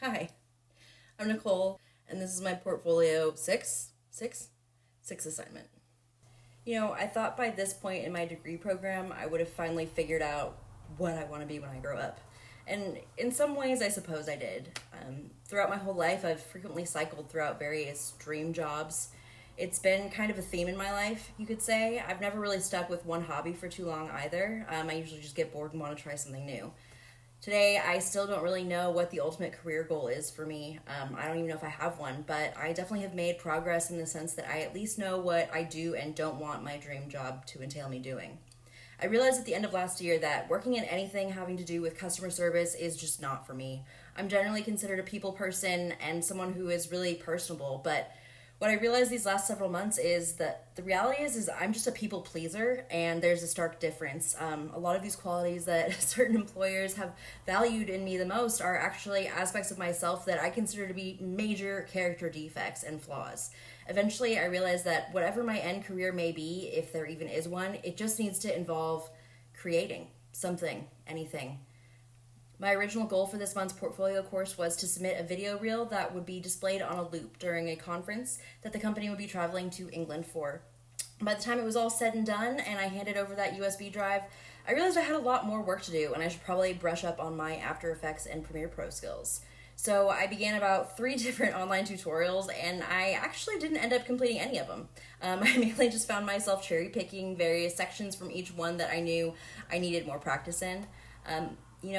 Hi, I'm Nicole, and this is my portfolio six assignment. I thought by this point in my degree program, I would have finally figured out what I want to be when I grow up. And in some ways, I suppose I did. Throughout my whole life, I've frequently cycled throughout various dream jobs. It's been kind of a theme in my life, you could say. I've never really stuck with one hobby for too long either. I usually just get bored and want to try something new. Today, I still don't really know what the ultimate career goal is for me. I don't even know if I have one, but I definitely have made progress in the sense that I at least know what I do and don't want my dream job to entail me doing. I realized at the end of last year that working in anything having to do with customer service is just not for me. I'm generally considered a people person and someone who is really personable, but what I realized these last several months is that the reality is I'm just a people pleaser, and there's a stark difference. A lot of these qualities that certain employers have valued in me the most are actually aspects of myself that I consider to be major character defects and flaws. Eventually, I realized that whatever my end career may be, if there even is one, it just needs to involve creating something, anything. My original goal for this month's portfolio course was to submit a video reel that would be displayed on a loop during a conference that the company would be traveling to England for. By the time it was all said and done and I handed over that USB drive, I realized I had a lot more work to do and I should probably brush up on my After Effects and Premiere Pro skills. So I began about 3 different online tutorials, and I actually didn't end up completing any of them. I mainly just found myself cherry picking various sections from each one that I knew I needed more practice in.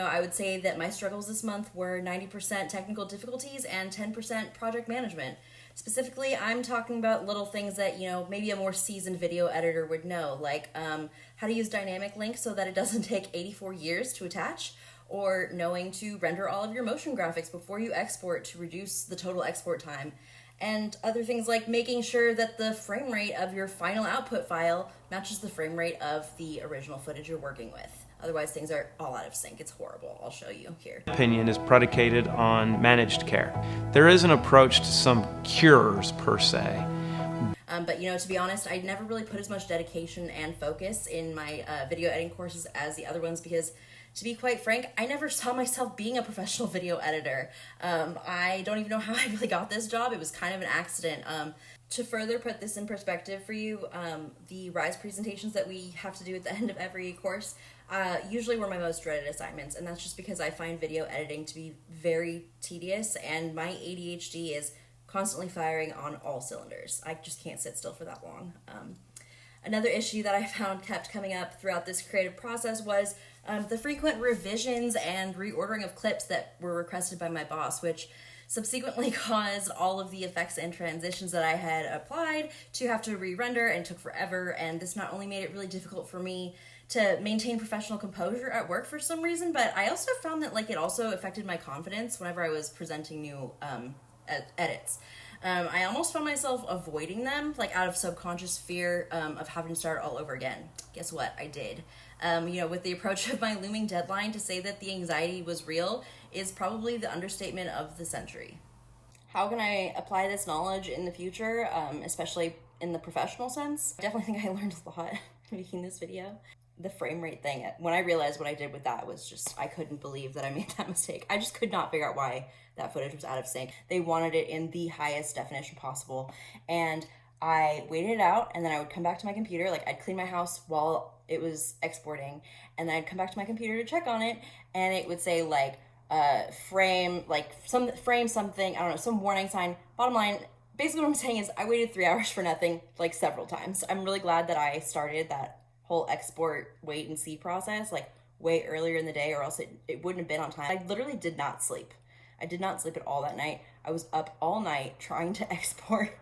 I would say that my struggles this month were 90% technical difficulties and 10% project management. Specifically, I'm talking about little things that, maybe a more seasoned video editor would know, like how to use dynamic links so that it doesn't take 84 years to attach, or knowing to render all of your motion graphics before you export to reduce the total export time, and other things like making sure that the frame rate of your final output file matches the frame rate of the original footage you're working with. Otherwise, things are all out of sync. It's horrible. I'll show you here. Opinion is predicated on managed care. There is an approach to some cures per se. But to be honest, I never really put as much dedication and focus in my video editing courses as the other ones because, to be quite frank, I never saw myself being a professional video editor. I don't even know how I really got this job. It was kind of an accident. To further put this in perspective for you, the RISE presentations that we have to do at the end of every course usually were my most dreaded assignments, and that's just because I find video editing to be very tedious, and my ADHD is constantly firing on all cylinders. I just can't sit still for that long. Another issue that I found kept coming up throughout this creative process was the frequent revisions and reordering of clips that were requested by my boss, which subsequently caused all of the effects and transitions that I had applied to have to re-render, and took forever. And this not only made it really difficult for me to maintain professional composure at work for some reason, but I also found that it also affected my confidence whenever I was presenting new edits. I almost found myself avoiding them, out of subconscious fear of having to start all over again. Guess what? I did. With the approach of my looming deadline, to say that the anxiety was real is probably the understatement of the century. How can I apply this knowledge in the future, especially in the professional sense? I definitely think I learned a lot making this video. The frame rate thing, when I realized what I did with that, was just, I couldn't believe that I made that mistake. I just could not figure out why that footage was out of sync. They wanted it in the highest definition possible, and I waited it out, and then I would come back to my computer, I'd clean my house while it was exporting, and then I'd come back to my computer to check on it, and it would say frame something, I don't know, some warning sign. Bottom line, basically what I'm saying is I waited 3 hours for nothing, several times. I'm really glad that I started that whole export wait and see process way earlier in the day, or else it wouldn't have been on time. I literally did not sleep. I did not sleep at all that night. I was up all night trying to export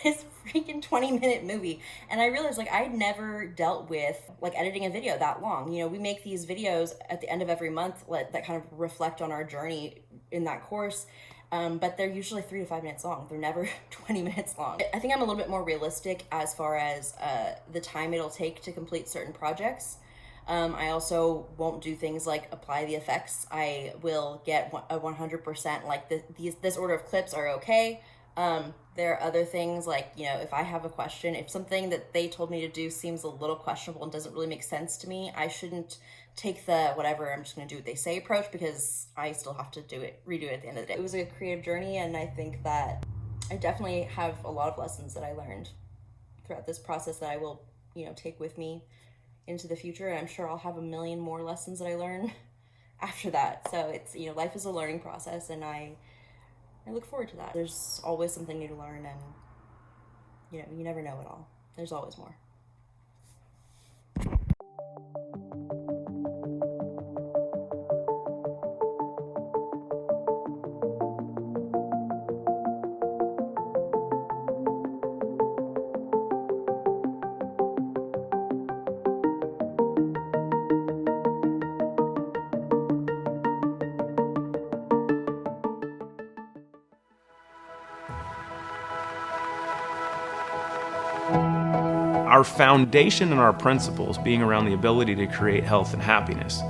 this freaking 20-minute movie, and I realized I'd never dealt with editing a video that long. We make these videos at the end of every month that kind of reflect on our journey in that course, but they're usually 3 to 5 minutes long. They're never 20 minutes long. I think I'm a little bit more realistic as far as the time it'll take to complete certain projects. I also won't do things like apply the effects. I will get a 100% this order of clips are okay. There are other things like, if I have a question, if something that they told me to do seems a little questionable and doesn't really make sense to me, I shouldn't take the whatever, I'm just going to do what they say approach, because I still have to redo it at the end of the day. It was a creative journey, and I think that I definitely have a lot of lessons that I learned throughout this process that I will, take with me into the future. And I'm sure I'll have a million more lessons that I learn after that. So it's, life is a learning process, and I look forward to that. There's always something new to learn, and you never know it all. There's always more. Our foundation and our principles being around the ability to create health and happiness.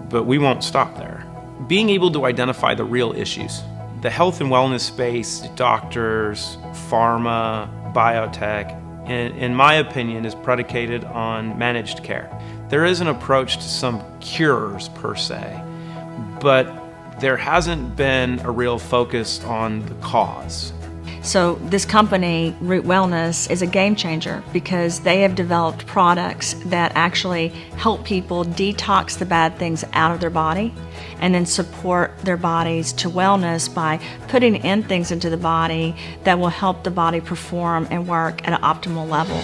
But we won't stop there. Being able to identify the real issues. The health and wellness space, doctors, pharma, biotech, in my opinion, is predicated on managed care. There is an approach to some cures per se, but there hasn't been a real focus on the cause. So this company, Root Wellness, is a game changer because they have developed products that actually help people detox the bad things out of their body and then support their bodies to wellness by putting in things into the body that will help the body perform and work at an optimal level.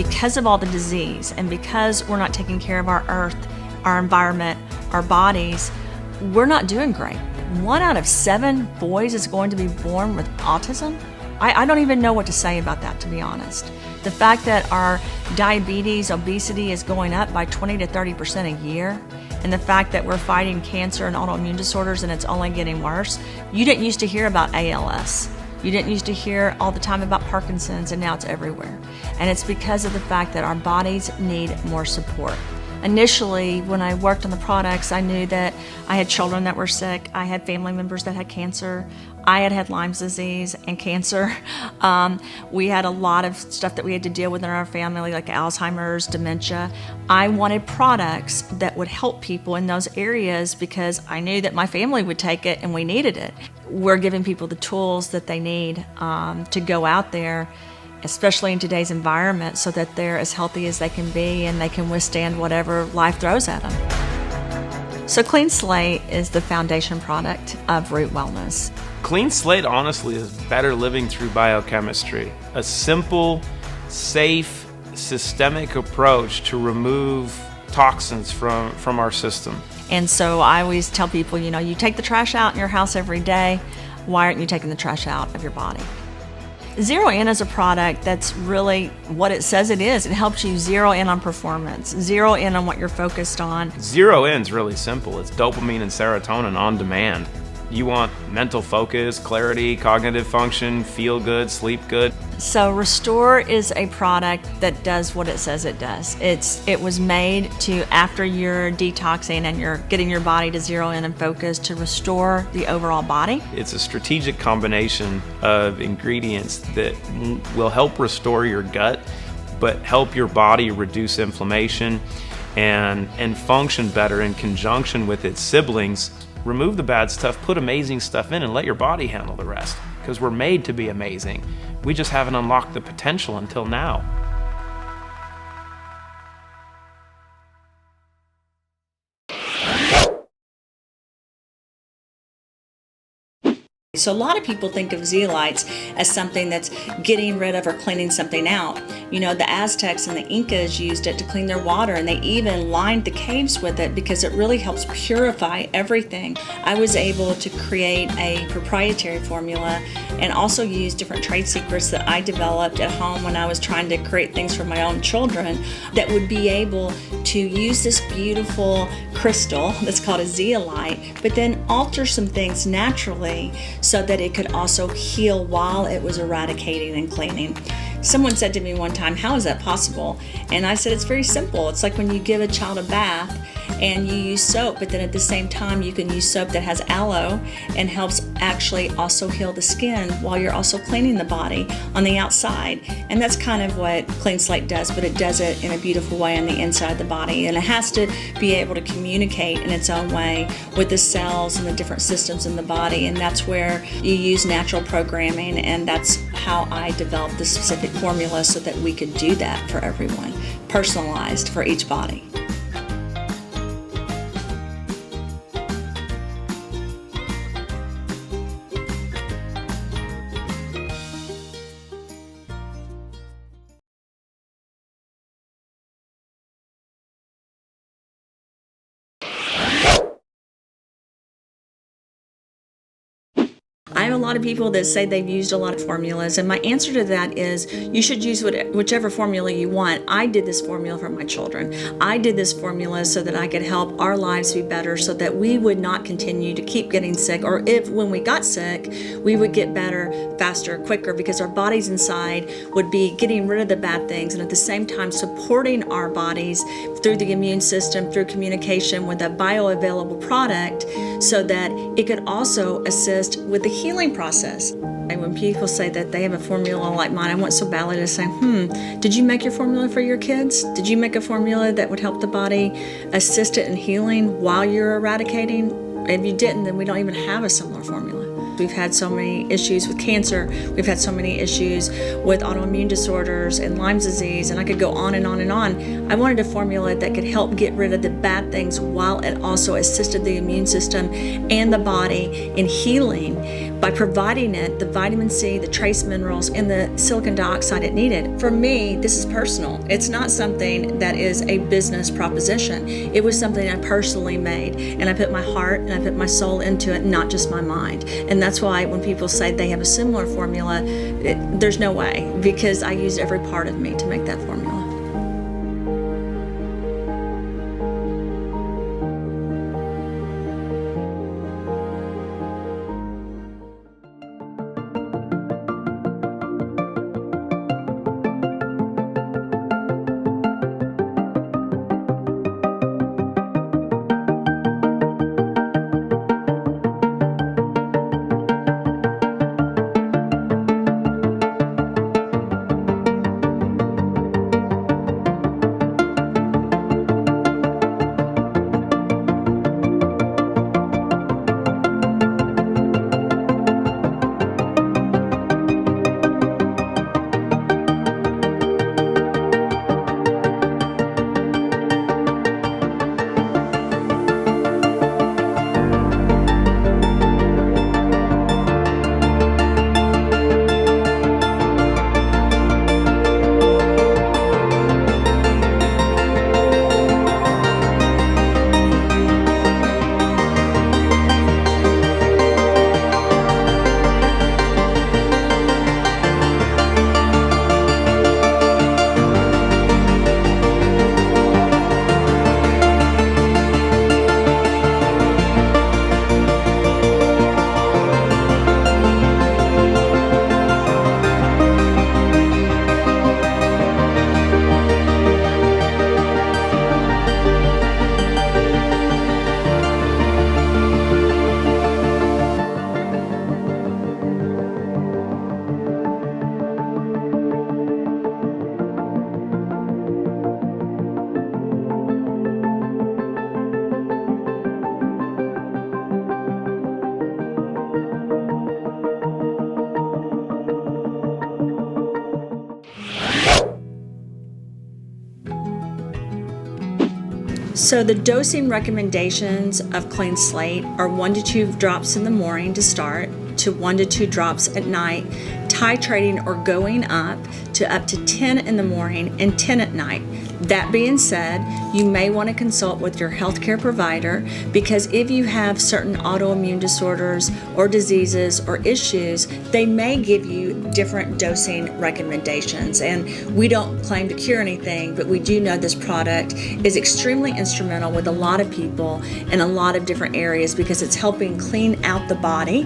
Because of all the disease and because we're not taking care of our earth, our environment, our bodies, we're not doing great. 1 out of 7 boys is going to be born with autism. I don't even know what to say about that, to be honest. The fact that our diabetes, obesity is going up by 20 to 30% a year, and the fact that we're fighting cancer and autoimmune disorders and it's only getting worse. You didn't used to hear about ALS. You didn't used to hear all the time about Parkinson's, and now it's everywhere. And it's because of the fact that our bodies need more support. Initially, when I worked on the products, I knew that I had children that were sick. I had family members that had cancer. I had Lyme's disease and cancer. We had a lot of stuff that we had to deal with in our family, like Alzheimer's, dementia. I wanted products that would help people in those areas because I knew that my family would take it and we needed it. We're giving people the tools that they need to go out there, especially in today's environment, so that they're as healthy as they can be and they can withstand whatever life throws at them. So Clean Slate is the foundation product of Root Wellness. Clean Slate honestly is better living through biochemistry. A simple, safe, systemic approach to remove toxins from our system. And so I always tell people, you take the trash out in your house every day. Why aren't you taking the trash out of your body? Zero In is a product that's really what it says it is. It helps you zero in on performance, zero in on what you're focused on. Zero In's really simple. It's dopamine and serotonin on demand. You want mental focus, clarity, cognitive function, feel good, sleep good. So Restore is a product that does what it says it does. It was made to, after you're detoxing and you're getting your body to zero in and focus, to restore the overall body. It's a strategic combination of ingredients that will help restore your gut, but help your body reduce inflammation and function better in conjunction with its siblings. Remove the bad stuff, put amazing stuff in, and let your body handle the rest. Because we're made to be amazing. We just haven't unlocked the potential until now. So a lot of people think of zeolites as something that's getting rid of or cleaning something out. The Aztecs and the Incas used it to clean their water, and they even lined the caves with it because it really helps purify everything. I was able to create a proprietary formula and also use different trade secrets that I developed at home when I was trying to create things for my own children that would be able to use this beautiful crystal that's called a zeolite, but then alter some things naturally so that it could also heal while it was eradicating and cleaning. Someone said to me one time, "How is that possible?" And I said, it's very simple. It's like when you give a child a bath and you use soap, but then at the same time you can use soap that has aloe and helps actually also heal the skin while you're also cleaning the body on the outside. And that's kind of what Clean Slate does, but it does it in a beautiful way on the inside of the body. And it has to be able to communicate in its own way with the cells and the different systems in the body. And that's where you use natural programming, and that's how I developed this specific formula so that we could do that for everyone, personalized for each body. I have a lot of people that say they've used a lot of formulas, and my answer to that is you should use whichever formula you want. I did this formula for my children. I did this formula so that I could help our lives be better, so that we would not continue to keep getting sick, or if when we got sick, we would get better faster, quicker, because our bodies inside would be getting rid of the bad things and at the same time supporting our bodies through the immune system, through communication with a bioavailable product, so that it could also assist with the healing process. And when people say that they have a formula like mine, I want so badly to say, did you make your formula for your kids? Did you make a formula that would help the body assist it in healing while you're eradicating? If you didn't, then we don't even have a similar formula. We've had so many issues with cancer. We've had so many issues with autoimmune disorders and Lyme's disease, and I could go on and on and on. I wanted a formula that could help get rid of the bad things while it also assisted the immune system and the body in healing by providing it the vitamin C, the trace minerals, and the silicon dioxide it needed. For me, this is personal. It's not something that is a business proposition. It was something I personally made, and I put my heart and I put my soul into it, not just my mind. And that's why when people say they have a similar formula, there's no way, because I used every part of me to make that formula. So the dosing recommendations of Clean Slate are 1 to 2 drops in the morning to start, to 1 to 2 drops at night, titrating or going up to 10 in the morning and 10 at night. That being said, you may want to consult with your healthcare provider, because if you have certain autoimmune disorders or diseases or issues, they may give you different dosing recommendations. And we don't claim to cure anything, but we do know this product is extremely instrumental with a lot of people in a lot of different areas, because it's helping clean out the body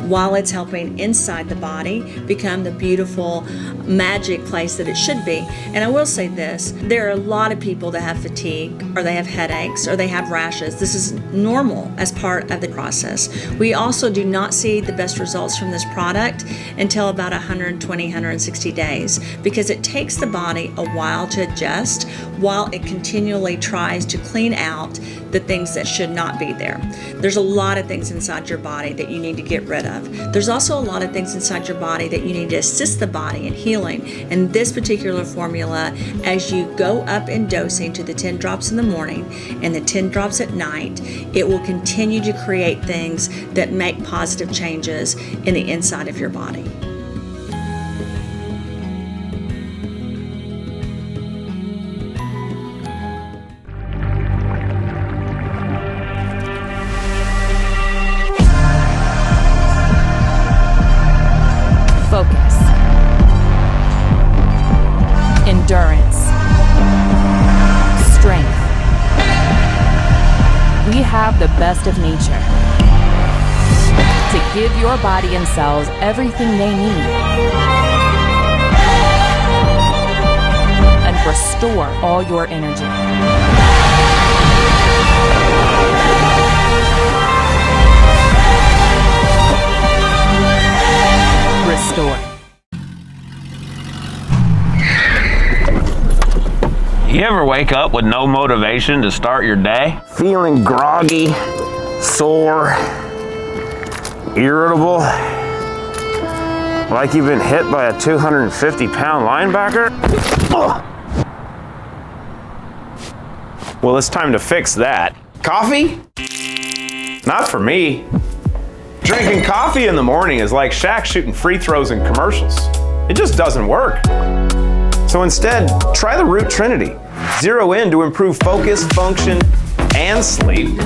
while it's helping inside the body become the beautiful magic place that it should be. And I will say this, there are lot of people that have fatigue, or they have headaches, or they have rashes. This is normal as part of the process. We also do not see the best results from this product until about 120, 160 days, because it takes the body a while to adjust while it continually tries to clean out the things that should not be there. There's a lot of things inside your body that you need to get rid of. There's also a lot of things inside your body that you need to assist the body in healing. And this particular formula, as you go up in dosing to the 10 drops in the morning and the 10 drops at night, it will continue to create things that make positive changes in the inside of your body. Focus, endurance, strength. We have the best of nature to give your body and cells everything they need and restore all your energy. Restore. You ever wake up with no motivation to start your day? Feeling groggy, sore, irritable, like you've been hit by a 250-pound linebacker? Ugh. Well, it's time to fix that. Coffee? Not for me. Drinking coffee in the morning is like Shaq shooting free throws in commercials. It just doesn't work. So instead, try the Root Trinity. Zero in to improve focus, function, and sleep.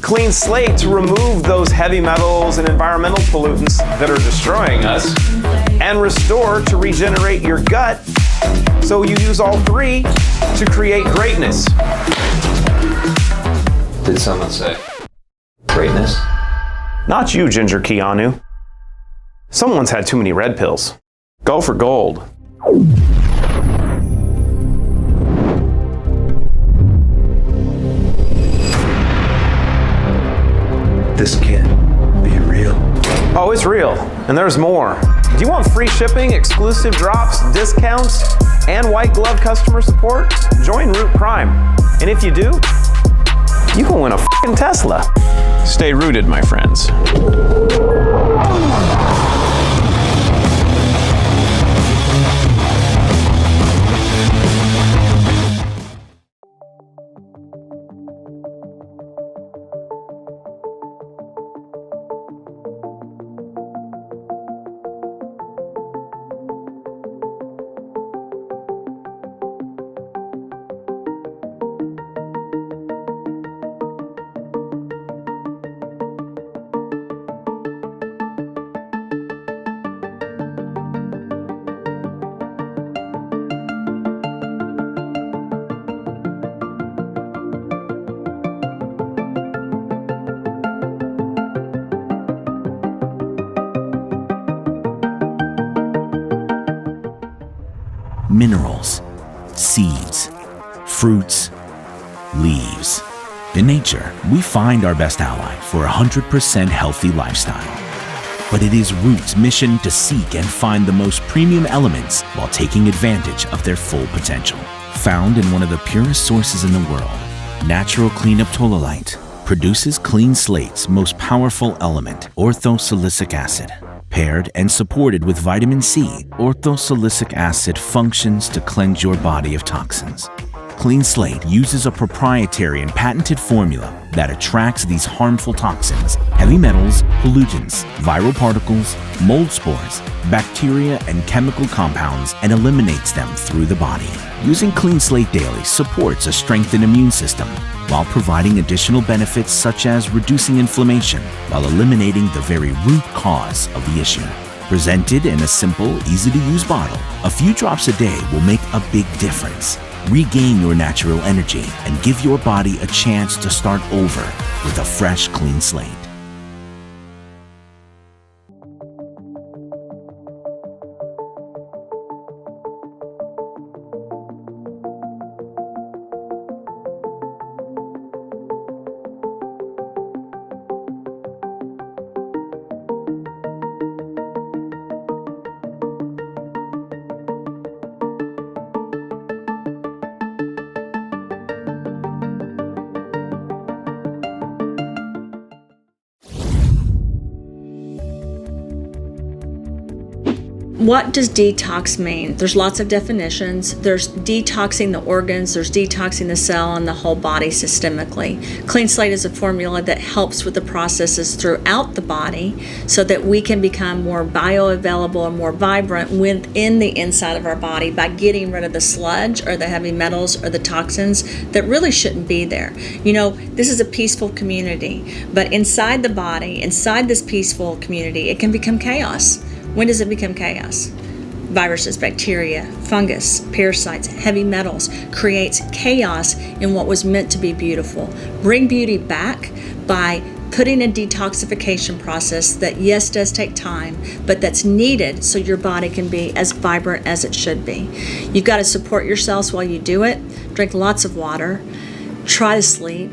Clean slate to remove those heavy metals and environmental pollutants that are destroying us. And restore to regenerate your gut so you use all three to create greatness. Did someone say greatness? Not you, Ginger Keanu. Someone's had too many red pills. Go for gold. This can't be real. Oh, it's real, and there's more. Do you want free shipping, exclusive drops, discounts, and white glove customer support? Join Root Prime. And if you do, you can win a f***ing Tesla. Stay rooted, my friends. Minerals, seeds, fruits, leaves. In nature, we find our best ally for a 100% healthy lifestyle. But it is Root's mission to seek and find the most premium elements while taking advantage of their full potential. Found in one of the purest sources in the world, Natural Cleanup Toluolite produces Clean Slate's most powerful element, orthosilicic acid. Paired and supported with vitamin C, orthosilicic acid functions to cleanse your body of toxins. Clean Slate uses a proprietary and patented formula that attracts these harmful toxins, heavy metals, pollutants, viral particles, mold spores, bacteria, and chemical compounds, and eliminates them through the body. Using Clean Slate daily supports a strengthened immune system while providing additional benefits such as reducing inflammation while eliminating the very root cause of the issue. Presented in a simple, easy-to-use bottle, a few drops a day will make a big difference. Regain your natural energy and give your body a chance to start over with a fresh, clean slate. What does detox mean? There's lots of definitions. There's detoxing the organs, there's detoxing the cell and the whole body systemically. Clean Slate is a formula that helps with the processes throughout the body so that we can become more bioavailable and more vibrant within the inside of our body by getting rid of the sludge or the heavy metals or the toxins that really shouldn't be there. You know, this is a peaceful community, but inside the body, inside this peaceful community, it can become chaos. When does it become chaos? Viruses, bacteria, fungus, parasites, heavy metals creates chaos in what was meant to be beautiful. Bring beauty back by putting a detoxification process that, yes, does take time, but that's needed so your body can be as vibrant as it should be. You've got to support yourselves while you do it. Drink lots of water. Try to sleep.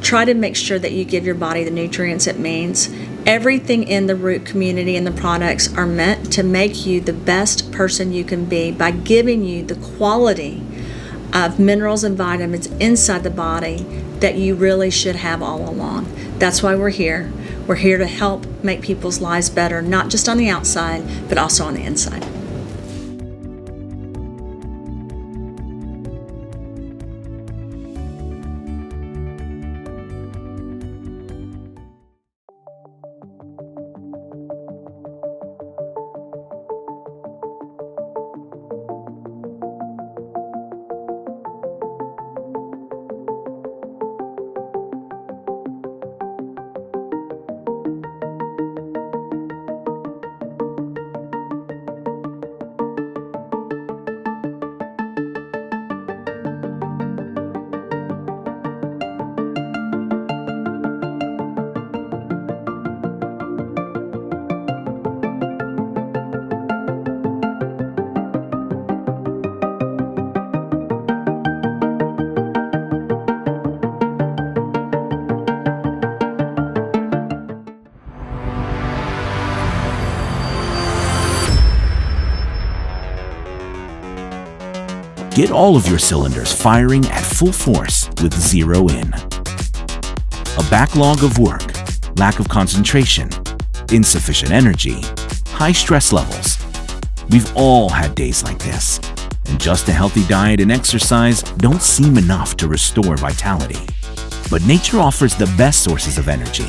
Try to make sure that you give your body the nutrients it needs. Everything in the Root community and the products are meant to make you the best person you can be by giving you the quality of minerals and vitamins inside the body that you really should have all along. That's why we're here. We're here to help make people's lives better, not just on the outside, but also on the inside. Get all of your cylinders firing at full force with Zero In. A backlog of work, lack of concentration, insufficient energy, high stress levels. We've all had days like this, and just a healthy diet and exercise don't seem enough to restore vitality. But nature offers the best sources of energy,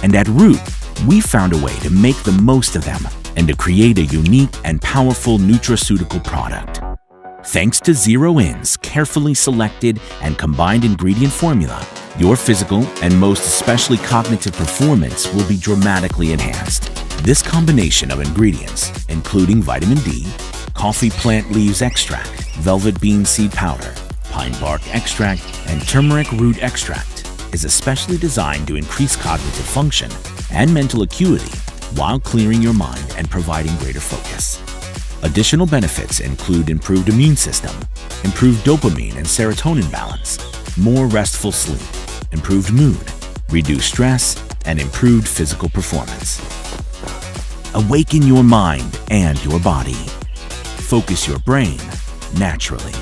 and at Root, we found a way to make the most of them and to create a unique and powerful nutraceutical product. Thanks to Zero In's carefully selected and combined ingredient formula, your physical and most especially cognitive performance will be dramatically enhanced. This combination of ingredients, including vitamin D, coffee plant leaves extract, velvet bean seed powder, pine bark extract, and turmeric root extract, is especially designed to increase cognitive function and mental acuity while clearing your mind and providing greater focus. Additional benefits include improved immune system, improved dopamine and serotonin balance, more restful sleep, improved mood, reduced stress, and improved physical performance. Awaken your mind and your body. Focus your brain naturally.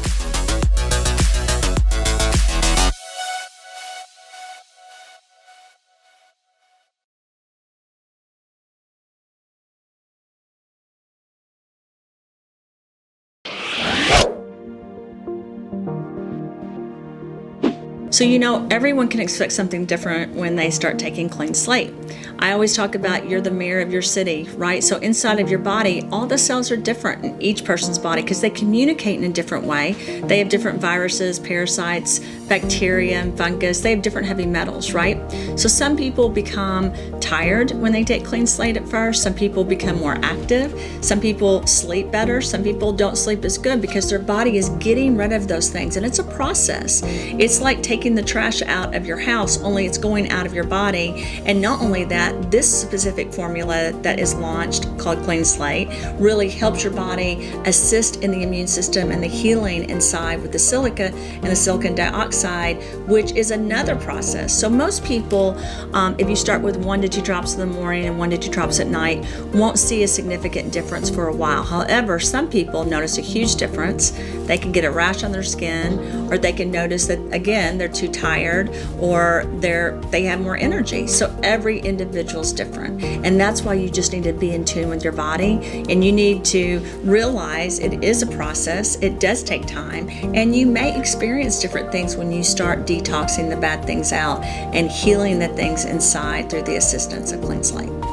So, you know, everyone can expect something different when they start taking Clean Slate. I always talk about you're the mayor of your city, right? So inside of your body, all the cells are different in each person's body because they communicate in a different way. They have different viruses, parasites, bacteria, and fungus. They have different heavy metals, right? So some people become tired when they take Clean Slate at first. Some people become more active. Some people sleep better. Some people don't sleep as good because their body is getting rid of those things. And it's a process. It's like taking the trash out of your house, only it's going out of your body. And not only that, this specific formula that is launched called Clean Slate really helps your body assist in the immune system and the healing inside with the silica and the silicon dioxide, which is another process. So most people, if you start with 1 to 2 drops in the morning and 1 to 2 drops at night, won't see a significant difference for a while. However, some people notice a huge difference. They can get a rash on their skin, or they can notice that, again, they're too tired, or they have more energy. So every individual is different. And that's why you just need to be in tune with your body, and you need to realize it is a process. It does take time, and you may experience different things when you start detoxing the bad things out and healing the things inside through the assistance of Clean Slate.